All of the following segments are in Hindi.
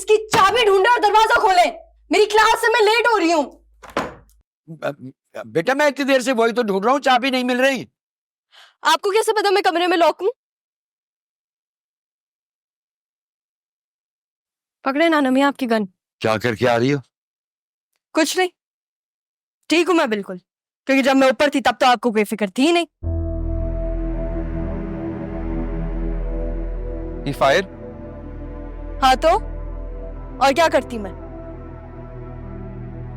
इसकी चाबी ढूंढे और दरवाजा खोले। मेरी क्लास से मैं लेट हो रही हूँ। बेटा मैं इतनी देर से वही तो ढूंढ रहा हूँ, चाबी नहीं मिल रही। आपको कैसे पता मैं कमरे में लॉक हूँ? पकड़े ना नमी आपकी गन। क्या करके आ रही हो? कुछ नहीं, ठीक हूँ मैं बिल्कुल, क्योंकि जब मैं ऊपर थी तब तो आपको कोई फिक्र थी ही नहीं। ये फायर? हाँ तो और क्या करती मैं?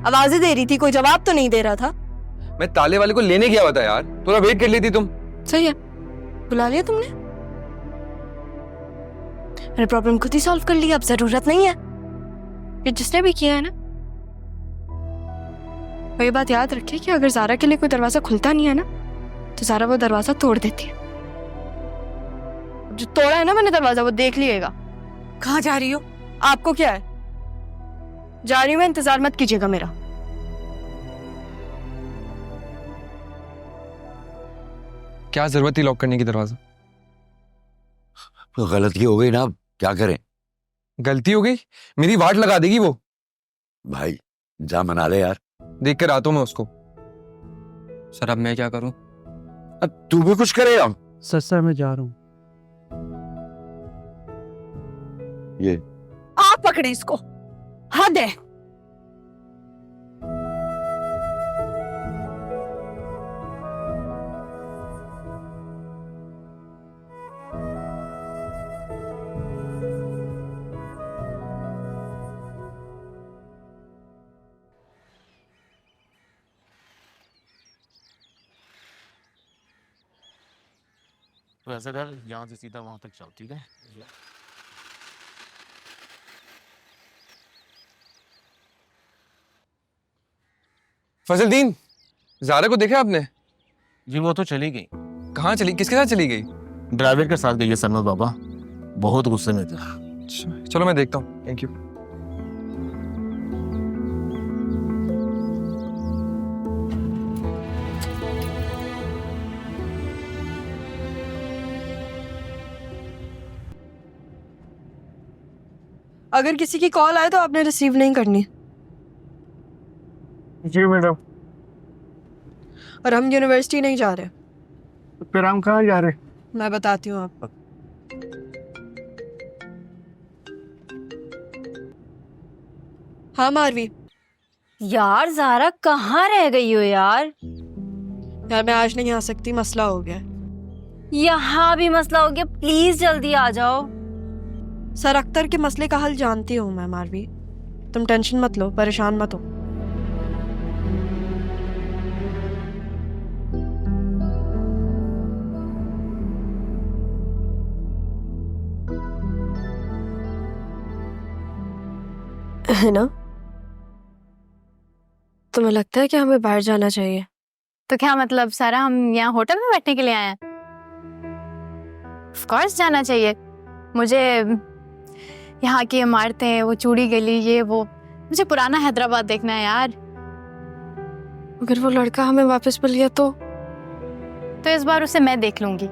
आवाजें दे रही थी, कोई जवाब तो नहीं दे रहा था। मैं ताले वाले को लेने गया हुआ था यार, थोड़ा वेट कर लेती तुम। सही है, बुला लिया तुमने, मैंने प्रॉब्लम खुद ही सॉल्व कर लिया। अब जरूरत नहीं है ये जिसने भी किया है ना। और ये बात याद रखिए कि अगर ज़ारा के लिए कोई दरवाजा खुलता नहीं है ना तो ज़ारा वो दरवाजा तोड़ देती है। जो तोड़ा है ना मैंने दरवाजा वो देख लिएगा। कहाँ जा रही हो? आपको क्या है? जा रही हूँ मैं, इंतजार मत कीजिएगा मेरा। क्या जरूरत थी लॉक करने की दरवाजा? तो गलती हो गई ना, अब क्या करें? गलती हो गई? मेरी वाट लगा देगी वो। भाई जा मना ले यार। देख कर आता हूं मैं उसको। सर अब मैं क्या करूं? अब तू भी कुछ करेगा? सर मैं जा रहा हूँ। ये आप पकड़े इसको, हद है। तो ऐसा कर, यहाँ से सीधा वहां तक चल, ठीक है? फजलदीन, ज़ारा को देखा आपने? जी वो तो चली गई। कहाँ चली, किसके साथ चली गई? ड्राइवर के साथ गई है सरमद बाबा, बहुत गुस्से में थे। अच्छा, चलो मैं देखता हूँ। Thank you. अगर किसी की कॉल आए तो आपने रिसीव नहीं करनी। जी मैडम। और हम यूनिवर्सिटी नहीं जा रहे। फिर हम कहाँ जा रहे? मैं बताती हूँ आपको। हाँ मारवी। यार ज़ारा कहाँ रह गई हो यार? यार मैं आज नहीं आ सकती, मसला हो गया। यहाँ भी मसला हो गया, प्लीज जल्दी आ जाओ। सर अख्तर के मसले का हल जानती हूँ मैं मारवी, तुम टेंशन मत लो, परेशान मत हो। है ना? तुम्हें लगता है कि हमें बाहर जाना चाहिए? तो क्या मतलब सारा हम यहाँ होटल में बैठने के लिए आए हैं? ऑफ कोर्स जाना चाहिए। मुझे यहाँ की इमारतें, वो चूड़ी गली, ये वो, मुझे पुराना हैदराबाद देखना है यार। अगर वो लड़का हमें वापस बुला लिया तो इस बार उसे मैं देख लूंगी।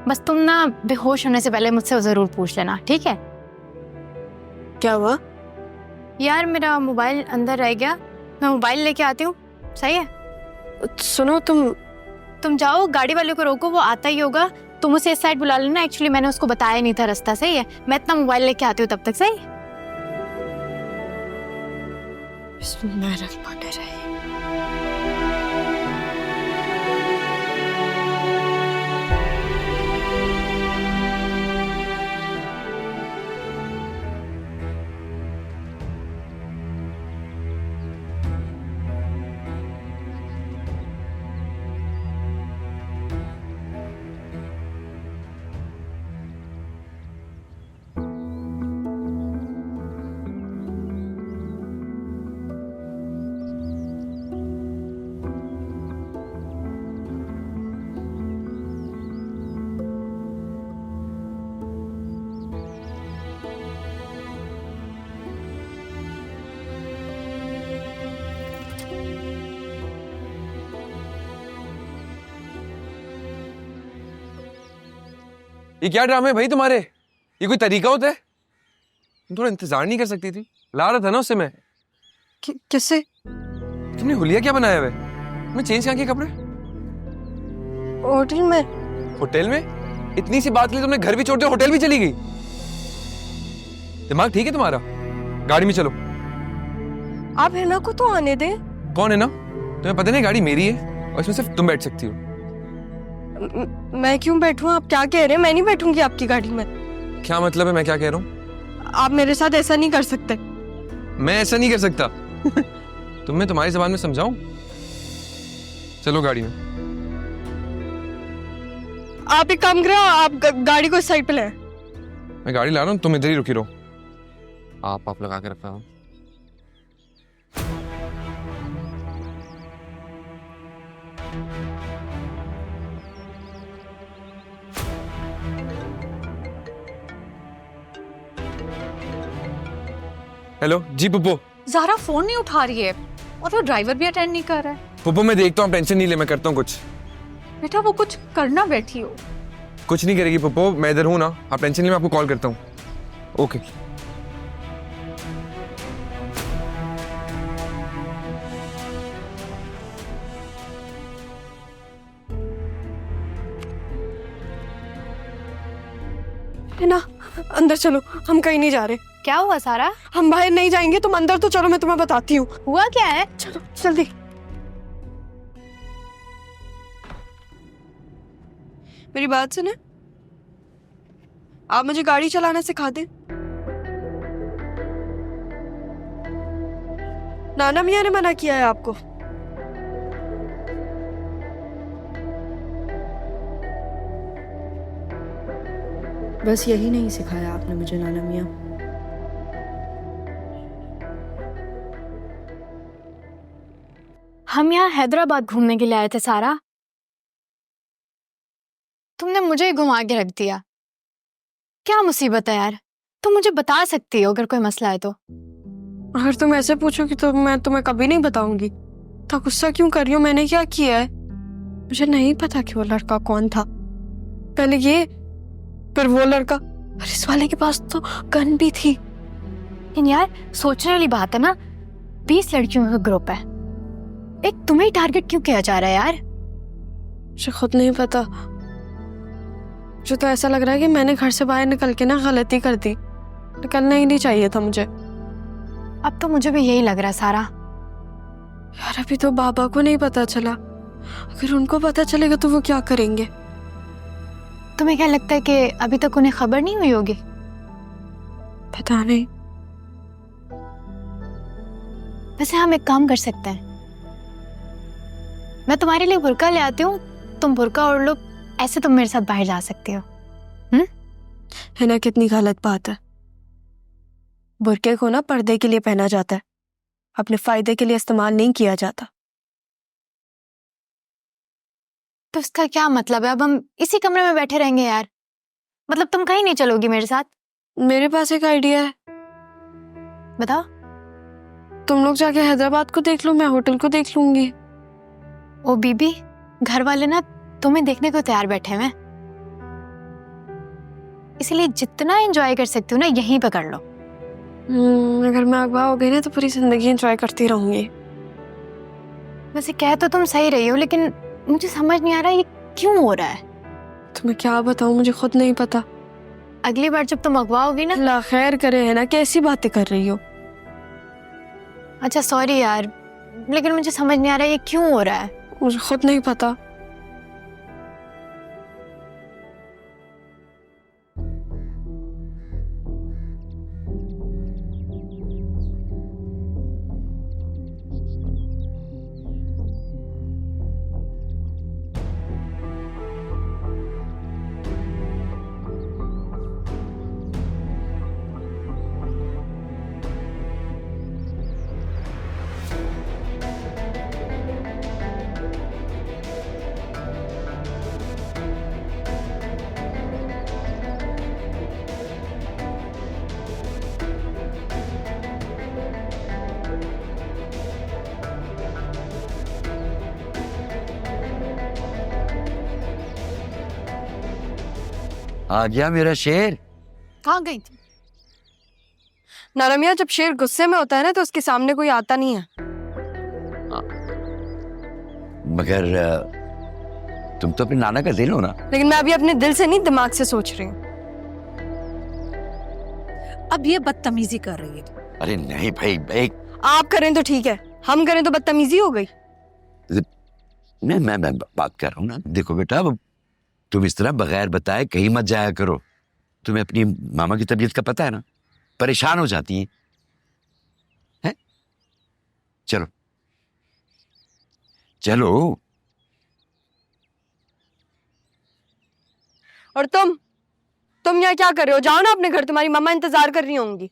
बस तुम ना बेहोश होने से पहले मुझसे जरूर पूछ लेना, ठीक है? क्या हुआ? यार मेरा मोबाइल अंदर रह गया, मैं मोबाइल लेके आती हूँ, सही है? सुनो तुम जाओ, गाड़ी वाले को रोको, वो आता ही होगा। तुम उसे इस साइड बुला लेना, एक्चुअली मैंने उसको बताया नहीं था रास्ता, सही है? मैं इतना मोबाइल लेके आती हूँ तब तक, सही? बिस्मिल्लाहिर्रहमानिर्रहीम। ये क्या ड्रामे भाई तुम्हारे? ये कोई तरीका होता है? तुम थोड़ा इंतजार नहीं कर सकती थी? ला रहा था ना उससे मैं। किससे? तुमने हुलिया क्या बनाया हुआ है? मैं चेंज कहाँ किए कपड़े? होटल में। होटल में? इतनी सी बात के लिए तुमने घर भी छोड़ दिया, होटल भी चली गई? दिमाग ठीक है तुम्हारा? गाड़ी में चलो। आप हिना को तो आने दे। कौन है ना? तुम्हें पता नहीं गाड़ी मेरी है और इसमें सिर्फ तुम बैठ सकती हो। मैं क्यों बैठूं? आप क्या कह रहे हैं? मैं नहीं बैठूंगी आपकी गाड़ी में। क्या मतलब है मैं क्या कह रहा हूँ? आप मेरे साथ ऐसा नहीं कर सकते। मैं ऐसा नहीं कर सकता। तुम्हें तुम्हारी जबान में समझाऊं? चलो गाड़ी में। आप एक काम करो, आप गाड़ी को इस साइड पे ले। मैं गाड़ी ला रहा हूँ, तुम इधर ही रुकी रहो। आप लगा के रखना हो। हेलो जी पुप्पो। ज़ारा फोन नहीं उठा रही है और वो ड्राइवर भी अटेंड नहीं कर रहा है। पुप्पो मैं देखता हूँ, टेंशन नहीं ले, मैं करता हूँ कुछ। बेटा वो कुछ करना बैठी हो। कुछ नहीं करेगी पुप्पो, मैं इधर हूँ ना, आप टेंशन नहीं, मैं आपको कॉल करता हूँ। ओके। हिना अंदर चलो, हम कहीं नहीं जा रहे। क्या हुआ सारा? हम बाहर नहीं जाएंगे, तुम अंदर तो चलो, मैं तुम्हें बताती हूँ। हुआ क्या है? चलो जल्दी। मेरी बात सुने, आप मुझे गाड़ी चलाना सिखा दें। नाना मियाँ ने मना किया है आपको। बस यही नहीं सिखाया आपने मुझे नाना मियाँ। हम यहाँ हैदराबाद घूमने के लिए आए थे सारा। तुमने मुझे ही घुमा के रख दिया। क्या मुसीबत है यार? तुम मुझे बता सकती हो अगर कोई मसला है तो। अगर तुम ऐसे पूछोगी तो मैं तुम्हें कभी नहीं बताऊंगी। तो गुस्सा क्यों कर रही हो? मैंने क्या किया है? मुझे नहीं पता कि वो लड़का कौन था। पहले ये, फिर वो लड़का, और इस वाले के पास तो गन भी थी। लेकिन यार सोचने वाली बात है ना, 20 लड़कियों का ग्रुप है, एक तुम्हें ही टारगेट क्यों किया जा रहा है यार? मुझे खुद नहीं पता। मुझे तो ऐसा लग रहा है कि मैंने घर से बाहर निकल के ना गलती कर दी। निकलना ही नहीं चाहिए था मुझे। अब तो मुझे भी यही लग रहा है सारा। यार अभी तो बाबा को नहीं पता चला, अगर उनको पता चलेगा तो वो क्या करेंगे? तुम्हें क्या लगता है कि अभी तक उन्हें खबर नहीं हुई होगी? पता नहीं। वैसे हम एक काम कर सकते हैं, मैं तुम्हारे लिए बुर्का ले आती हूँ, तुम बुर्का ओढ़ लो, ऐसे तुम मेरे साथ बाहर जा सकती हो। है ना, कितनी गलत बात है। बुर्के को ना पर्दे के लिए पहना जाता है, अपने फायदे के लिए इस्तेमाल नहीं किया जाता। तो इसका क्या मतलब है? अब हम इसी कमरे में बैठे रहेंगे यार? मतलब तुम कहीं नहीं चलोगी मेरे साथ? मेरे पास एक आइडिया है। बताओ। तुम लोग जाके हैदराबाद को देख लो, मैं होटल को देख लूंगी। ओ बीबी, घर वाले ना तुम्हें देखने को तैयार बैठे हैं, इसलिए जितना एंजॉय कर सकती हूँ ना यहीं पे कर लो। अगर मैं अगवा हो गई ना तो पूरी जिंदगी एंजॉय करती रहूंगी। वैसे कह तो तुम सही रही हो, लेकिन मुझे समझ नहीं आ रहा ये क्यों हो रहा है। तुम्हें क्या बताऊं, मुझे खुद नहीं पता। अगली बार जब तुम अगवा होगी ना। अल्लाह खैर करे। है ना, कैसी बातें कर रही हो? अच्छा सॉरी यार, लेकिन मुझे समझ नहीं आ रहा ये क्यों हो रहा है। मुझे खुद नहीं पता। आ गया मेरा शेर। कहाँ गई थी? नाना मियाँ, जब शेर गुस्से में होता है ना तो उसके सामने कोई आता नहीं है। मगर तुम तो अपने नाना का दिल हो ना। लेकिन मैं अभी अपने दिल से नहीं, दिमाग से सोच रही हूँ। अब ये बदतमीजी कर रही है। अरे नहीं भाई, एक आप करें तो ठीक है, हम करें तो बदतमीजी हो गई। मैं बात कर रहा हूँ ना। देखो बेटा, अब तुम इस तरह बगैर बताए कहीं मत जाया करो। तुम्हें अपनी मामा की तबीयत का पता है ना, परेशान हो जाती हैं। चलो चलो। और तुम यहाँ क्या कर रहे हो? जाओ ना अपने घर, तुम्हारी मम्मा इंतजार कर रही होंगी।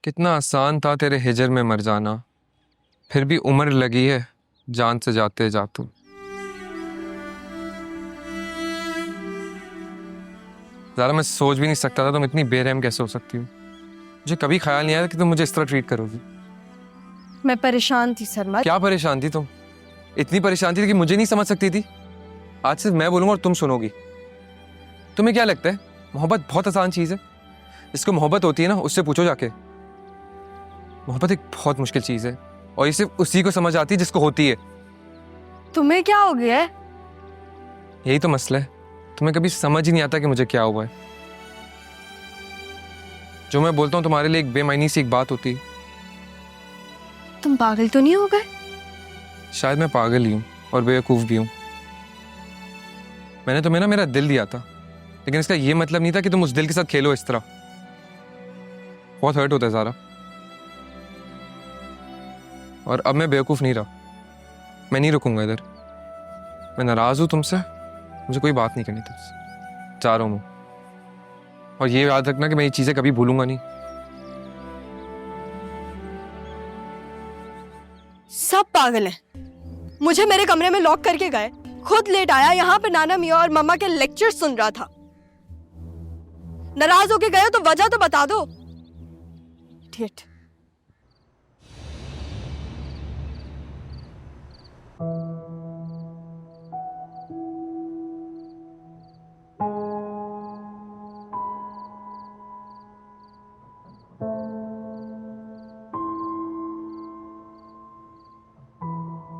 कितना आसान था तेरे हिजर में मर जाना, फिर भी उम्र लगी है जान से जाते जा तू। ज़रा मैं सोच भी नहीं सकता था तुम इतनी बेरहम कैसे हो सकती हो। मुझे कभी ख्याल नहीं आया कि तुम मुझे इस तरह ट्रीट करोगी। मैं परेशान थी सरमद। क्या परेशान थी तुम? इतनी परेशान थी कि मुझे नहीं समझ सकती थी। आज सिर्फ मैं बोलूंगा और तुम सुनोगी। तुम्हें क्या लगता है मोहब्बत बहुत आसान चीज़ है? जिसको मोहब्बत होती है ना, उससे पूछो जाके। मोहब्बत एक बहुत मुश्किल चीज़ है और ये सिर्फ उसी को समझ आती है जिसको होती है। तुम्हें क्या हो गया है? यही तो मसला है, तुम्हें कभी समझ ही नहीं आता कि मुझे क्या हुआ है। जो मैं बोलता हूँ तुम्हारे लिए एक बेमायनी सी एक बात होती है। तुम पागल तो नहीं हो गए? शायद मैं पागल ही हूँ और बेवकूफ़ भी हूँ। मैंने तुम्हें ना मेरा दिल दिया था, लेकिन इसका ये मतलब नहीं था कि तुम उस दिल के साथ खेलो इस तरह। बहुत हर्ट होता है ज़ारा। और अब मैं बेवकूफ़ नहीं रहा। मैं नहीं रुकूंगा इधर। मैं नाराज़ हूँ तुमसे, मुझे कोई बात नहीं करनी तुमसे। जा रहा हूँ मैं। और ये याद रखना कि मैं ये चीज़ें कभी भूलूंगा नहीं। सब पागल हैं। मुझे मेरे कमरे में लॉक करके गए, खुद लेट आया, यहाँ पे नाना मियाँ और मम्मा के लेक्चर सुन रहा था। नाराज होके गए हो तो वजह तो बता दो। Idiot.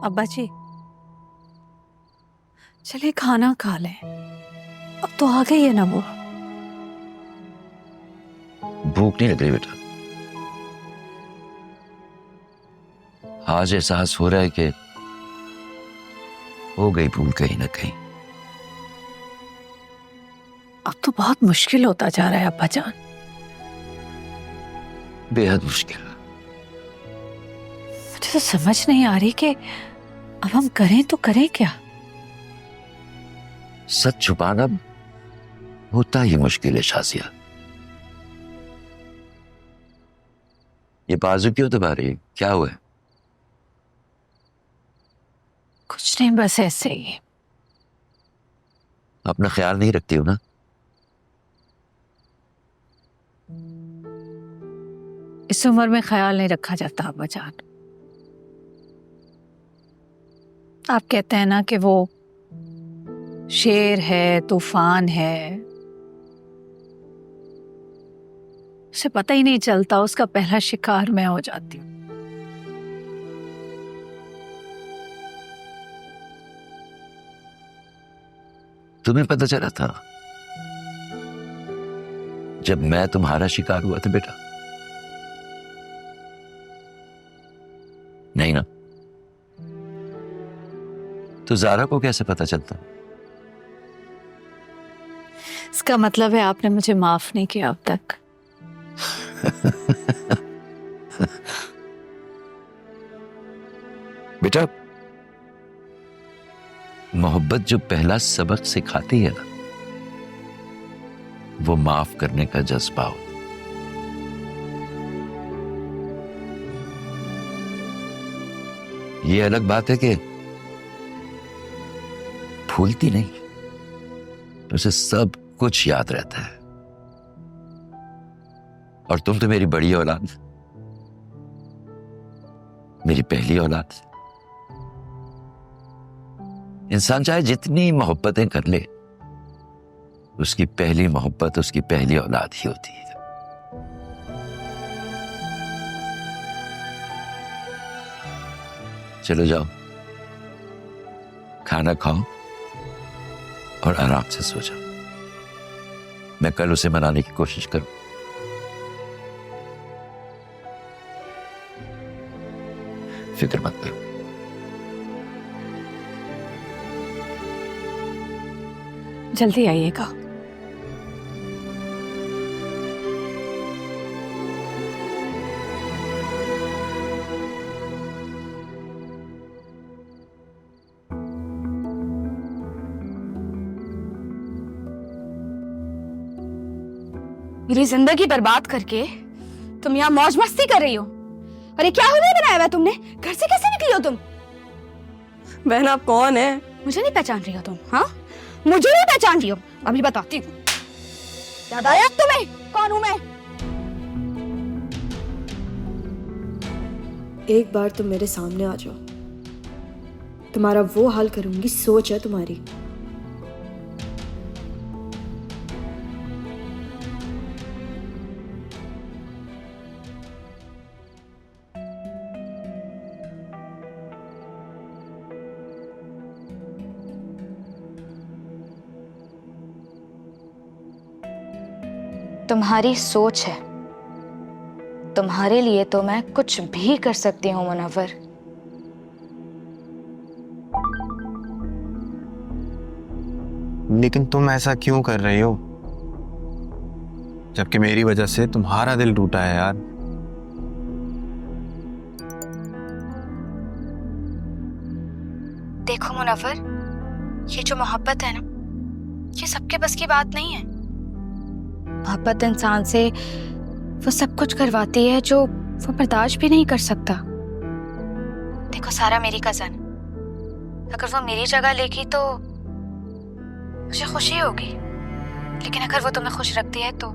अब्बा जी, चलिए खाना खा लें। अब तो आ गई है ना वो। भूख नहीं लग रही बेटा। आज एहसास हो रहा है कि हो गई भूल कहीं ना कहीं। अब तो बहुत मुश्किल होता जा रहा है अब्बा जान। बेहद मुश्किल। मुझे तो समझ नहीं आ रही कि अब हम करें तो करें क्या। सच छुपाना होता ही मुश्किल है शाजिया। ये बाजू क्यों दबा रही है? क्या हुआ है? कुछ नहीं, बस ऐसे ही। अपना ख्याल नहीं रखती हो ना? इस उम्र में ख्याल नहीं रखा जाता अब्बा जान। आप कहते हैं ना कि वो शेर है, तूफान है, उसे पता ही नहीं चलता, उसका पहला शिकार मैं हो जाती हूँ। तुम्हें पता चला था जब मैं तुम्हारा शिकार हुआ था बेटा? नहीं ना? तो ज़ारा को कैसे पता चलता? इसका मतलब है आपने मुझे माफ नहीं किया अब तक। बेटा, मोहब्बत जो पहला सबक सिखाती है ना, वो माफ करने का जज्बा हो। ये अलग बात है कि भूलती नहीं, उसे सब कुछ याद रहता है। और तुम तो मेरी बड़ी औलाद, मेरी पहली औलाद। इंसान चाहे जितनी मोहब्बतें कर ले, उसकी पहली मोहब्बत उसकी पहली औलाद ही होती है। चलो जाओ, खाना खाओ और आराम से सो जाओ। मैं कल उसे मनाने की कोशिश करूं। फिक्र मत करो। जल्दी आइएगा। मेरी जिंदगी बर्बाद करके तुम यहाँ मौज मस्ती कर रही हो। और ये क्या हुनर बनाया हुआ तुमने? घर से कैसे निकली हो तुम? बहन आप कौन है? मुझे नहीं पहचान रही हो तुम? हाँ, मुझे नहीं पहचान रही हो? अभी बताती हूँ। याद आया तुम्हें कौन हूँ मैं? एक बार तुम मेरे सामने आ जाओ, तुम्हारा वो हाल करूंगी, सोच है तुम्हारी। तुम्हारी सोच है, तुम्हारे लिए तो मैं कुछ भी कर सकती हूँ मुनव्वर। लेकिन तुम ऐसा क्यों कर रही हो, जबकि मेरी वजह से तुम्हारा दिल टूटा है यार। देखो मुनव्वर, ये जो मोहब्बत है ना, ये सबके बस की बात नहीं है। मोहब्बत इंसान से वो सब कुछ करवाती है जो वो बर्दाश्त भी नहीं कर सकता। देखो सारा मेरी कजन, अगर वो मेरी जगह लेगी तो मुझे खुशी होगी, लेकिन अगर वो तुम्हें खुश रखती है तो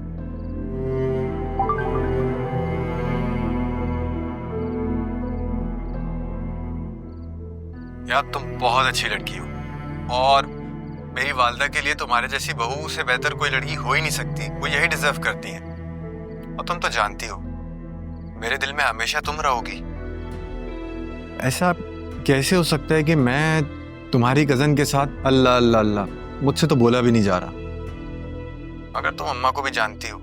यार तुम बहुत अच्छी लड़की हो और मेरी वालदा के लिए तुम्हारे जैसी बहू से बेहतर कोई लड़की हो ही नहीं सकती। वो यही डिजर्व करती है। और तुम तो जानती हो मेरे दिल में हमेशा तुम रहोगी। ऐसा कैसे हो सकता है कि मैं तुम्हारी कजन के साथ अल्लाह अल्लाह अल्लाह, मुझसे तो बोला भी नहीं जा रहा। अगर तुम अम्मा को भी जानती हो,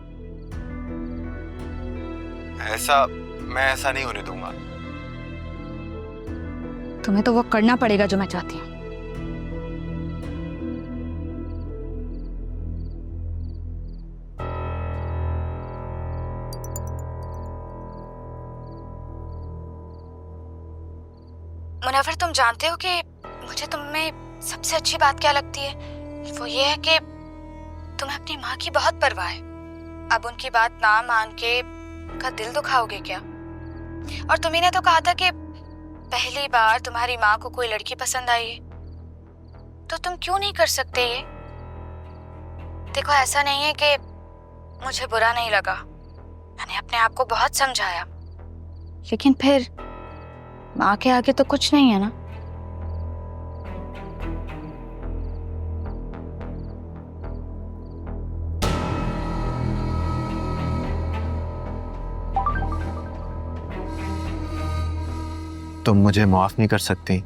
मैं ऐसा नहीं होने दूंगा। तुम्हें तो वो करना पड़ेगा जो मैं चाहती हूँ। मुनव्वर, तुम जानते हो कि मुझे तुम में सबसे अच्छी बात क्या लगती है? वो ये है कि तुम्हें अपनी माँ की बहुत परवाह है। अब उनकी बात ना मान के उनका दिल दुखाओगे क्या? और तुम्ही ने तो कहा था कि पहली बार तुम्हारी माँ को कोई लड़की पसंद आई है, तो तुम क्यों नहीं कर सकते ये? देखो ऐसा नहीं है कि मुझे बुरा नहीं लगा, मैंने अपने आप को बहुत समझाया, लेकिन फिर माँ के आगे तो कुछ नहीं है ना। तुम मुझे माफ नहीं कर सकती।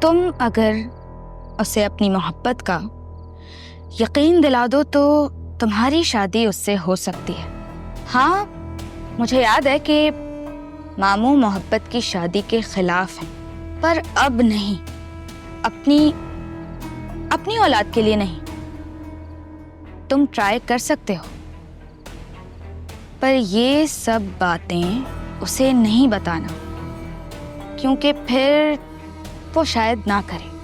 तुम अगर उसे अपनी मोहब्बत का यकीन दिला दो तो तुम्हारी शादी उससे हो सकती है। हाँ, मुझे याद है कि मामू मोहब्बत की शादी के खिलाफ हैं, पर अब नहीं, अपनी औलाद के लिए नहीं। तुम ट्राई कर सकते हो, पर ये सब बातें उसे नहीं बताना, क्योंकि फिर वो शायद ना करे।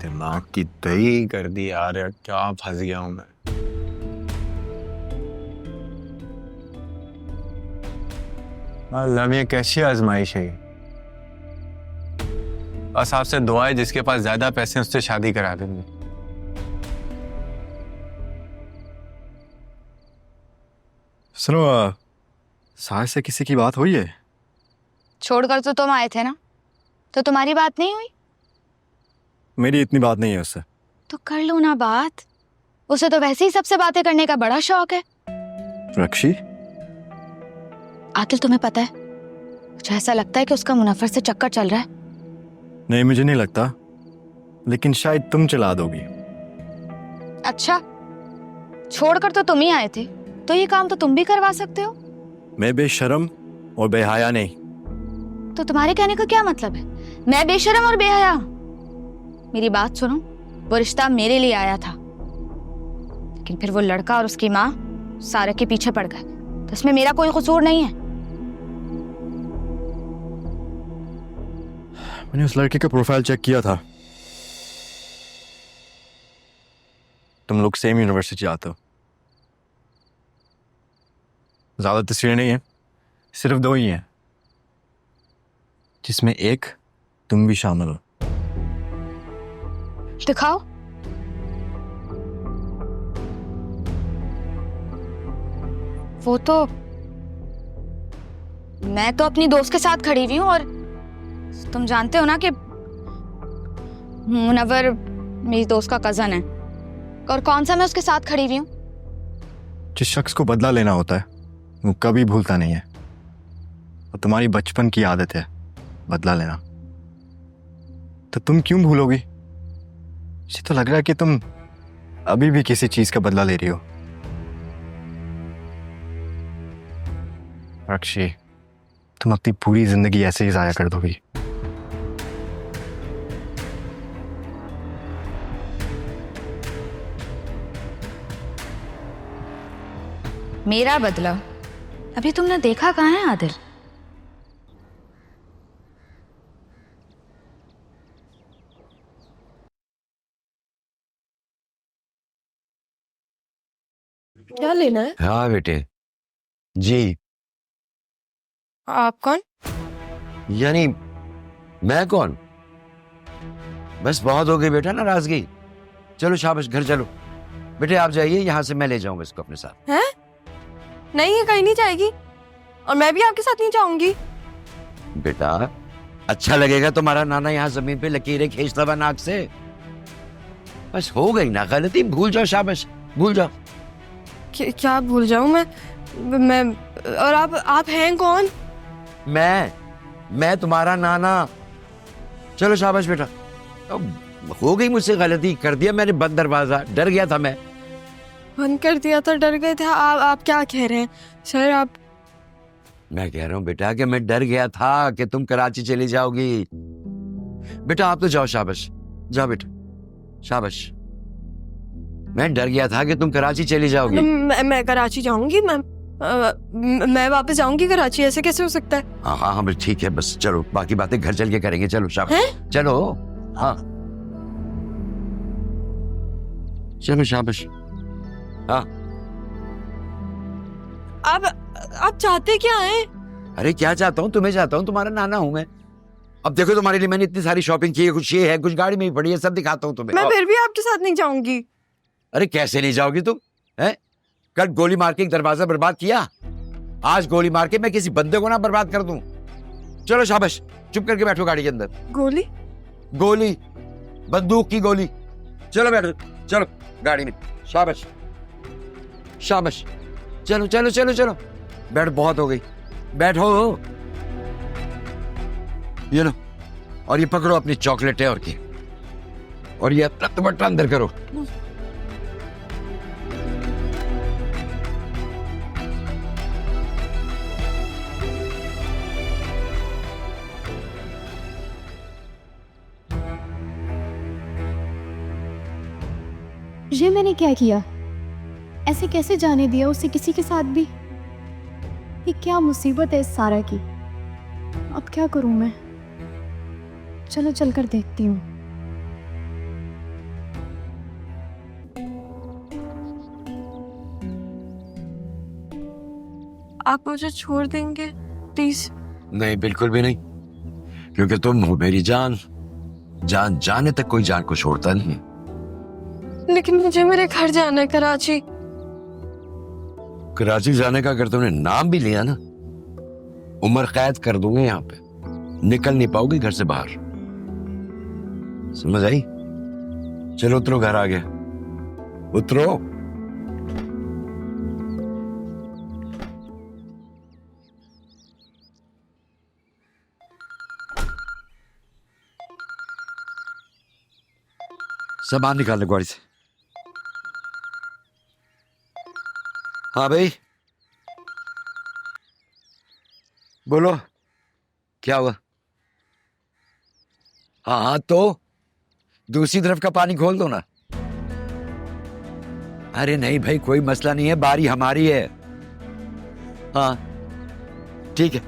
दिमाग की दही कर दी यार, क्या फंस गया हूं मैं। अल्लाह, ये कैसी आजमाइश है? बस आपसे दुआ है जिसके पास ज्यादा पैसे हैं उससे शादी करा देंगे। सुनो साय से किसी की बात हुई है? छोड़कर तो तुम आए थे ना, तो तुम्हारी बात नहीं हुई? मेरी इतनी बात नहीं है उससे। तो कर लो ना बात, उसे तो वैसे ही सबसे बातें करने का बड़ा शौक है। रक्षी, आदिल तुम्हें पता है, मुझे ऐसा लगता है कि उसका मुनव्वर से चक्कर चल रहा है। नहीं मुझे नहीं लगता, लेकिन शायद तुम चला दोगी। अच्छा, छोड़कर तो तुम ही आए थे, तो ये काम तो तुम भी करवा सकते हो। मैं बेशर्म और बेहया नहीं। तो तुम्हारे कहने का क्या मतलब है? मैं बेशर्म और बेहया? मेरी बात सुनो, वो रिश्ता मेरे लिए आया था, लेकिन फिर वो लड़का और उसकी माँ सारा के पीछे पड़ गए, तो इसमें मेरा कोई कसूर नहीं है। मैंने उस लड़के का प्रोफाइल चेक किया था। तुम लोग सेम यूनिवर्सिटी आते हो। ज्यादा तस्वीरें नहीं है, सिर्फ 2 ही हैं, जिसमें एक तुम भी शामिल हो। दिखाओ। वो तो मैं तो अपनी दोस्त के साथ खड़ी हुई हूँ, और तुम जानते हो ना कि मुनव्वर मेरी दोस्त का कजन है, और कौन सा मैं उसके साथ खड़ी हुई हूँ। जिस शख्स को बदला लेना होता है वो कभी भूलता नहीं है, और तुम्हारी बचपन की आदत है बदला लेना, तो तुम क्यों भूलोगी? मुझे तो लग रहा है कि तुम अभी भी किसी चीज का बदला ले रही हो। रक्षी, तुम अपनी पूरी जिंदगी ऐसे ही जाया कर दोगी। मेरा बदला अभी तुमने देखा कहाँ है आदिल? क्या लेना है? हाँ बेटे जी। आप कौन? यानी मैं कौन? बस बहुत हो गई बेटा नाराजगी। चलो शाबाश, घर चलो। बेटे आप जाइए, यहाँ से मैं ले जाऊंगा इसको अपने साथ। हैं? नहीं, ये कहीं नहीं जाएगी, और मैं भी आपके साथ नहीं जाऊंगी। बेटा अच्छा लगेगा तुम्हारा नाना यहाँ जमीन पे लकीरें खींचता हुआ नाक से? बस हो गई ना गलती, भूल जाओ, शाबाश भूल जाओ। क्या भूल जाऊं मैं? और आप हैं कौन? मैं तुम्हारा नाना। चलो शाबाश बेटा। अब हो गई मुझसे गलती, कर दिया मैंने बंद दरवाजा, डर गया था मैं। बंद कर दिया था, डर गए थे? आप क्या कह रहे हैं सर? मैं कह रहा हूँ बेटा कि मैं डर गया था कि तुम कराची चली जाओगी। बेटा आप तो जाओ, शाबाश जाओ बेटा, शाबाश। मैं डर गया था कि तुम कराची चली जाओगी। मैं कराची जाऊंगी? मैं वापस जाऊंगी कराची? ऐसे कैसे हो सकता है? हाँ बस ठीक है, बस चलो बाकी बातें घर चल के करेंगे। चलो शाबाश, चलो। हाँ चलो शाबाश। हाँ आप चाहते क्या हैं? अरे क्या चाहता हूँ? तुम्हें चाहता हूँ, तुम्हारा नाना हूँ मैं। अब देखो तुम्हारे लिए मैंने इतनी सारी शॉपिंग की है, कुछ ये है, कुछ गाड़ी में ही पड़ी है, सब दिखाता हूँ तुम्हें। मैं फिर भी आपके साथ नहीं जाऊंगी। अरे कैसे नहीं जाओगी तुम? हैं? कल गोली मार के एक दरवाजा बर्बाद किया, आज गोली मार के मैं किसी बंदे को ना बर्बाद कर दूं। चलो शाबाश, चुप करके बैठो गाड़ी के अंदर। गोली? बंदूक की गोली। चलो बैठो, चलो गाड़ी में। शाबाश शाबाश, चलो चलो चलो चलो, बैठ, बहुत हो गई, बैठो। ये लो, और ये पकड़ो अपनी चॉकलेटें और ये अपना दुपट्टा अंदर करो। ये मैंने क्या किया? ऐसे कैसे जाने दिया उसे किसी के साथ भी? ये क्या मुसीबत है इस सारा की? अब क्या करूं मैं? चलो चलकर देखती हूँ। आप मुझे छोड़ देंगे प्लीज? नहीं बिल्कुल भी नहीं, क्योंकि तुम हो मेरी जान। जान जाने तक कोई जान को छोड़ता नहीं है। लेकिन मुझे मेरे घर जाना है, कराची। कराची जाने का अगर तुमने नाम भी लिया ना, उम्र कैद कर दूंगे यहाँ पे, निकल नहीं पाओगी घर से बाहर। समझ आई? चलो उतरो, घर आ गया, उतरो। सामान निकाल ले गाड़ी से। हाँ भाई बोलो, क्या हुआ? हाँ हाँ, तो दूसरी तरफ का पानी खोल दो ना। अरे नहीं भाई, कोई मसला नहीं है, बारी हमारी है। हाँ ठीक है,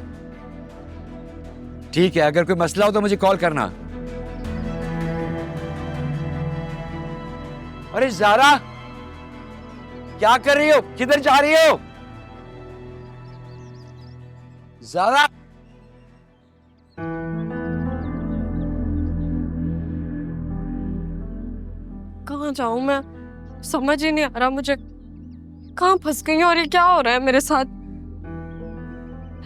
ठीक है, अगर कोई मसला हो तो मुझे कॉल करना। अरे ज़ारा, क्या कर रही हो? किधर जा रही हो ज़ारा? कहाँ जाऊं मैं, समझ ही नहीं आ रहा मुझे, कहाँ फंस गई हूँ और ये क्या हो रहा है मेरे साथ।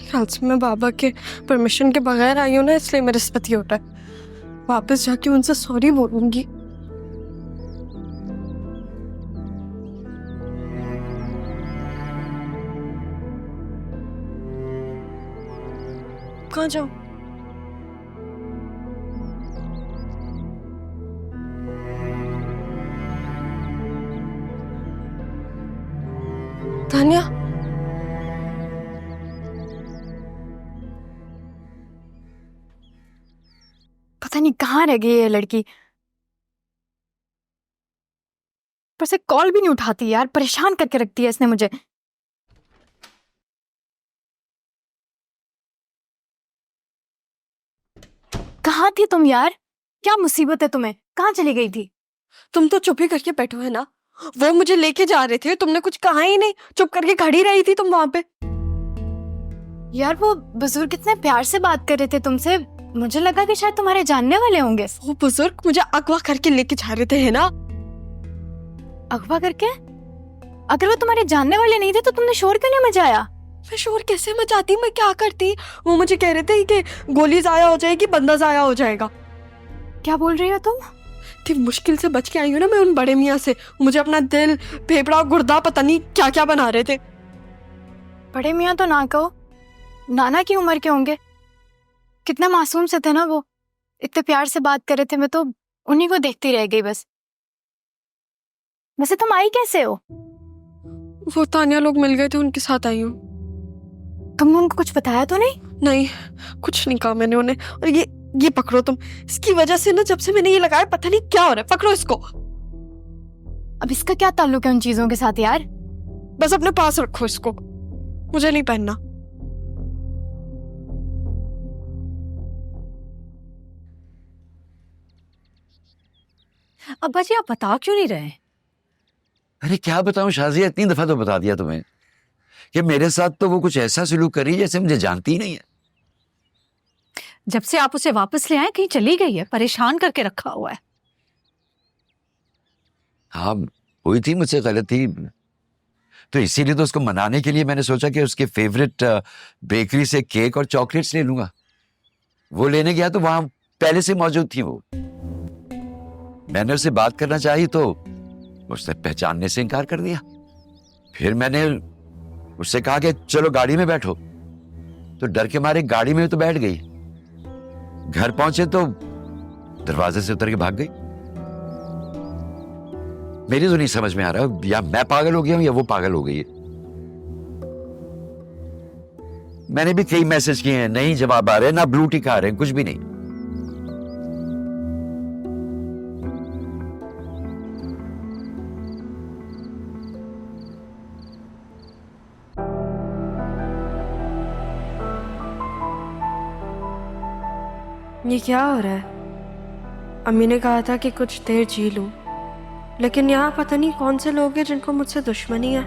ख्याल से मैं बाबा के परमिशन के बगैर आई हूँ ना, इसलिए मेरे साथ ये हो रहा है। वापस जाके उनसे सॉरी बोलूंगी। कहाँ जाऊं? तानिया, पता नहीं कहाँ रह गई ये लड़की, पर से कॉल भी नहीं उठाती यार, परेशान करके रखती है इसने मुझे। कहाँ थी तुम यार? क्या मुसीबत है तुम्हें? कहाँ चली गई थी? तुम तो चुप ही करके बैठो है ना, वो मुझे लेके जा रहे थे, तुमने कुछ कहा ही नहीं, चुप करके खड़ी रही थी तुम वहां पे। यार वो बुजुर्ग कितने प्यार से बात कर रहे थे तुमसे, मुझे लगा कि शायद तुम्हारे जानने वाले होंगे। वो बुजुर्ग मुझे अगवा करके लेके जा रहे थे है ना। अगवा करके? अगर वो तुम्हारे जानने वाले नहीं थे तो तुमने शोर क्यों नहीं मचाया? मैं शोर कैसे मचाती, मैं क्या करती? वो मुझे कह रहे थे कि गोली जाया हो जाएगी, बंदा जाया हो जाएगा। क्या बोल रही हो तुम? इतनी मुश्किल से बच के आई हूँ ना मैं उन बड़े मियाँ से, मुझे अपना दिल, फेफड़ा, गुर्दा पता नहीं क्या क्या बना रहे थे। बड़े मियाँ तो ना कहो, नाना की उम्र के होंगे। कितना मासूम से थे ना वो, इतने प्यार से बात कर रहे थे, मैं तो उन्हीं को देखती रह गई बस। वैसे तुम आई कैसे हो? वो तानिया लोग मिल गए थे, उनके साथ आई हूँ। तुमने उनको कुछ बताया तो नहीं? नहीं, कुछ नहीं कहा मैंने उन्हें। और ये पकड़ो तुम, इसकी वजह से ना जब से मैंने ये लगाया पता नहीं क्या हो रहा है। पकड़ो इसको। अब इसका क्या ताल्लुक है उन चीजों के साथ यार? बस अपने पास रखो इसको, मुझे नहीं पहनना। अब्बा जी आप बता क्यों नहीं रहे? अरे क्या बताऊं शाजिया, इतनी दफा तो बता दिया तुम्हें कि मेरे साथ तो वो कुछ ऐसा सलूक कर रही है जैसे मुझे जानती ही नहीं है। जब से आप उसे वापस ले आए कहीं चली गई है, परेशान करके रखा हुआ है। हाँ हुई थी मुझसे गलती, तो इसीलिए तो उसको मनाने के लिए मैंने सोचा कि उसके फेवरेट बेकरी से केक और चॉकलेट्स ले लूंगा। वो लेने गया तो वहां पहले से मौजूद थी वो। मैंने उससे बात करना चाही तो उसने पहचानने से इनकार कर दिया। फिर मैंने उससे कहा कि चलो गाड़ी में बैठो, तो डर के मारे गाड़ी में तो बैठ गई। घर पहुंचे तो दरवाजे से उतर के भाग गई। मेरी तो नहीं समझ में आ रहा, या मैं पागल हो गया हूं या वो पागल हो गई है। मैंने भी कई मैसेज किए हैं, नहीं जवाब आ रहे, ना ब्लू टिक आ रहे हैं, कुछ भी नहीं। ये क्या हो रहा है? अम्मी ने कहा था कि कुछ देर जी लूं, लेकिन यहाँ पता नहीं कौन से लोग हैं जिनको मुझसे दुश्मनी है।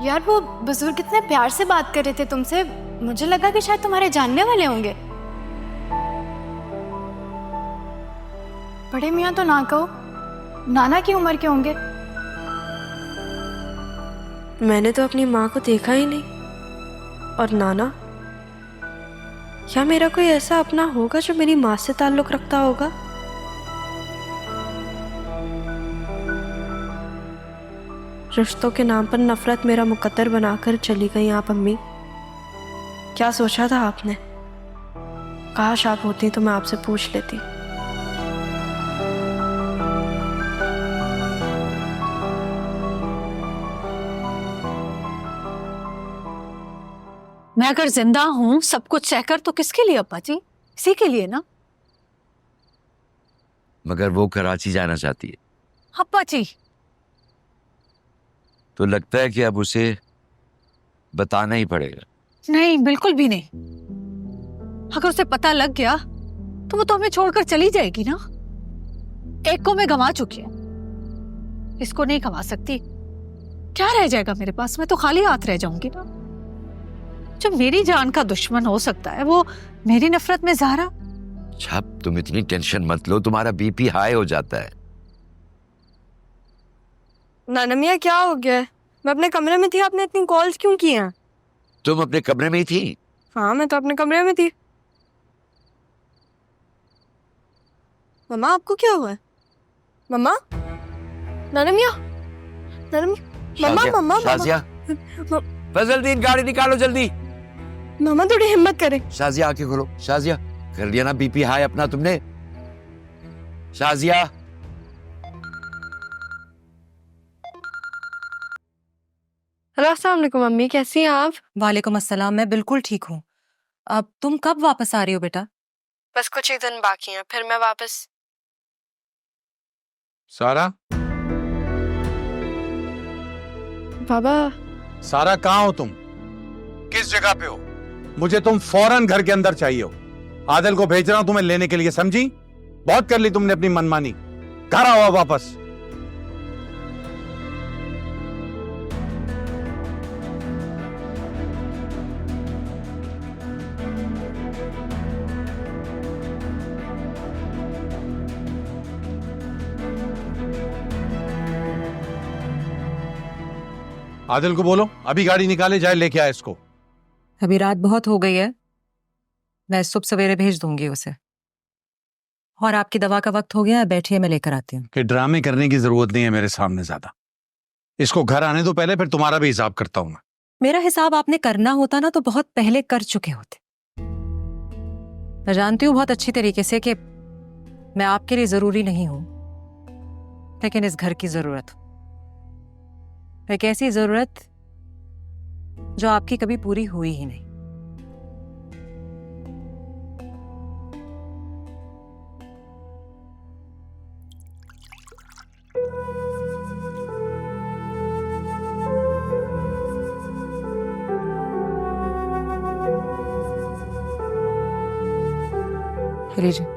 यार वो बुजुर्ग कितने प्यार से बात कर रहे थे तुमसे, मुझे लगा कि शायद तुम्हारे जानने वाले होंगे। बड़े मियाँ तो ना कहो, नाना की उम्र के होंगे। मैंने तो अपनी माँ को देखा ही नहीं। और नाना, क्या मेरा कोई ऐसा अपना होगा जो मेरी माँ से ताल्लुक रखता होगा? रिश्तों के नाम पर नफरत मेरा मुकद्दर बनाकर चली गई आप अम्मी। क्या सोचा था आपने? काश आप होती तो मैं आपसे पूछ लेती। मैं अगर जिंदा हूं सब कुछ सहकर तो किसके लिए अब्बा जी? इसी के लिए ना। मगर वो कराची जाना चाहती है, अब्बा जी तो लगता है कि अब उसे बताना ही पड़ेगा। नहीं, बिल्कुल भी नहीं। अगर उसे पता लग गया तो वो तो हमें छोड़कर चली जाएगी ना। एक को मैं गंवा चुकी हूं, इसको नहीं गंवा सकती। क्या रह जाएगा मेरे पास? मैं तो खाली हाथ रह जाऊंगी ना। जो मेरी जान का दुश्मन हो सकता है वो मेरी नफरत में ज़ाहरा। अच्छा, तुम इतनी टेंशन मत लो, तुम्हारा बीपी हाई हो जाता है। नाना मियाँ, क्या हो गया? मैं अपने कमरे में थी, आपने इतनी कॉल्स क्यों की हैं? तुम अपने कमरे में ही थी? हाँ, मैं तो अपने कमरे में थी। मम्मा, आपको क्या हुआ है? मम्मा, नाना मियाँ, नाना मियाँ, मम्मा, मम्मा, शाजिया, फजलदीन गाड़ी निकालो जल्दी। मम्मा थोड़ी हिम्मत करें। शाजिया आंखें खोलो। शाजिया, कर लिया ना बीपी हाई अपना तुमने? शाजिया, हेलो, अस्सलाम वालेकुम मम्मी, कैसी हैं आप? वालेकुम अस्सलाम, मैं बिल्कुल ठीक हूँ। अब तुम कब वापस आ रही हो बेटा? बस कुछ ही दिन बाकी हैं, फिर मैं वापस। सारा, बाबा, सारा कहाँ हो तुम? किस जगह पे हो? मुझे तुम फौरन घर के अंदर चाहिए हो। आदिल को भेज रहा हूं तुम्हें लेने के लिए, समझी? बहुत कर ली तुमने अपनी मनमानी। घर आओ वापस। आदिल को बोलो अभी गाड़ी निकाले जाए, लेके आए इसको। अभी रात बहुत हो गई है, मैं सुबह सवेरे भेज दूंगी उसे। और आपकी दवा का वक्त हो गया है, बैठिए मैं लेकर आती हूँ। कि ड्रामे करने की जरूरत नहीं है मेरे सामने ज्यादा। इसको घर आने दो पहले, फिर तुम्हारा भी हिसाब करता हूं मैं। मेरा हिसाब आपने करना होता ना तो बहुत पहले कर चुके होते। मैं जानती हूँ बहुत अच्छी तरीके से कि मैं आपके लिए जरूरी नहीं हूं, लेकिन इस घर की जरूरत, एक ऐसी जरूरत जो आपकी कभी पूरी हुई ही नहीं। लीजिए।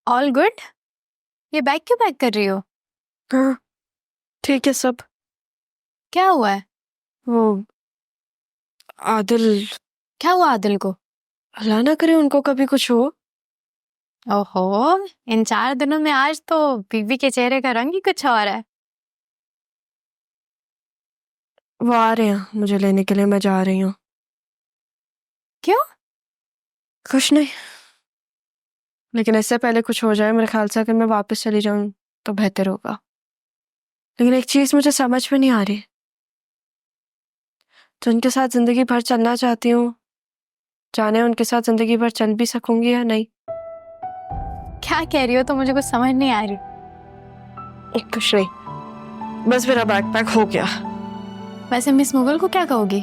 All good? ये बैग क्यों पैक कर रही हो? हाँ, ठीक है सब। क्या हुआ है? वो आदिल, क्या हुआ आदिल को? अल्लाह ना करे उनको कभी कुछ हो। ओहो, इन 4 दिनों में आज तो बीबी के चेहरे का रंग ही कुछ और है। वो आ रहे हैं मुझे लेने के लिए, मैं जा रही हूँ। क्यों? कुछ नहीं, लेकिन इससे पहले कुछ हो जाए मेरे ख्याल से अगर मैं वापस चली जाऊं तो बेहतर होगा। लेकिन एक चीज मुझे समझ में नहीं आ रही, तो उनके साथ जिंदगी भर चलना चाहती हूँ, जाने उनके साथ जिंदगी भर चल भी सकूंगी या नहीं। क्या कह रही हो? तो मुझे कुछ समझ नहीं आ रही। कुछ नहीं, बस मेरा बैग पैक हो गया। वैसे मिस मुगल को क्या कहोगी?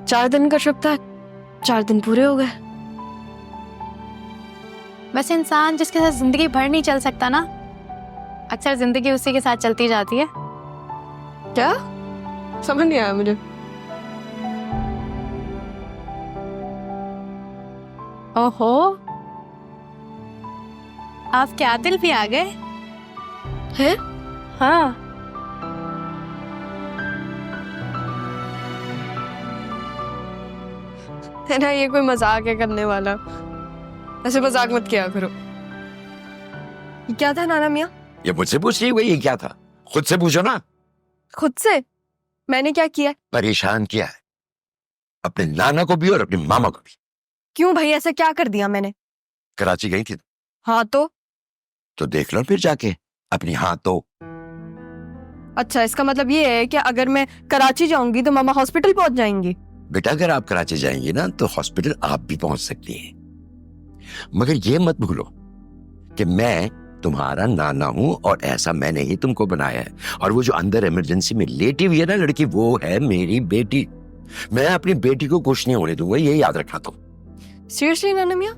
4 दिन का ट्रिप था, 4 दिन पूरे हो गए। बस इंसान जिसके साथ जिंदगी भर नहीं चल सकता ना, अक्सर जिंदगी उसी के साथ चलती जाती है। क्या? समझ नहीं आया मुझे। ओहो, आपके आदिल भी आ गए हैं? हाँ। है ना, ये कोई मजाक है करने वाला। ऐसे मजाक मत किया करो। ये क्या था नाना मियाँ? ये मुझसे पूछ रही हुई, ये क्या था? खुद से पूछो ना। खुद से? मैंने क्या किया? परेशान किया है अपने नाना को भी और अपनी मामा को भी। क्यों भाई, ऐसा क्या कर दिया मैंने? कराची गई थी हाँ तो देख लो फिर जाके अपनी। हाँ तो अच्छा, इसका मतलब ये है कि अगर मैं कराची जाऊंगी तो मामा हॉस्पिटल पहुंच जाएंगी? बेटा, अगर आप कराची जाएंगे ना तो हॉस्पिटल आप भी पहुंच सकती हैं, मगर ये मत भूलो कि मैं तुम्हारा नाना हूं और ऐसा मैंने ही तुमको बनाया है। और वो जो अंदर इमरजेंसी में लेटी हुई है ना लड़की, वो है मेरी बेटी। मैं अपनी बेटी को कुछ नहीं होने दूंगा, ये याद रखना तुम। सीरियसली नाना मियाँ,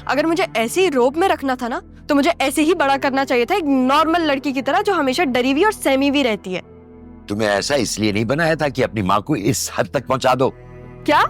अगर मुझे ऐसे ही रोब में रखना था ना तो मुझे ऐसे ही बड़ा करना चाहिए था, एक नॉर्मल लड़की की तरह जो हमेशा डरी हुई और सहमी हुई रहती है। तुम्हें ऐसा इसलिए नहीं बनाया था कि अपनी माँ को इस हद तक पहुंचा दो। क्या?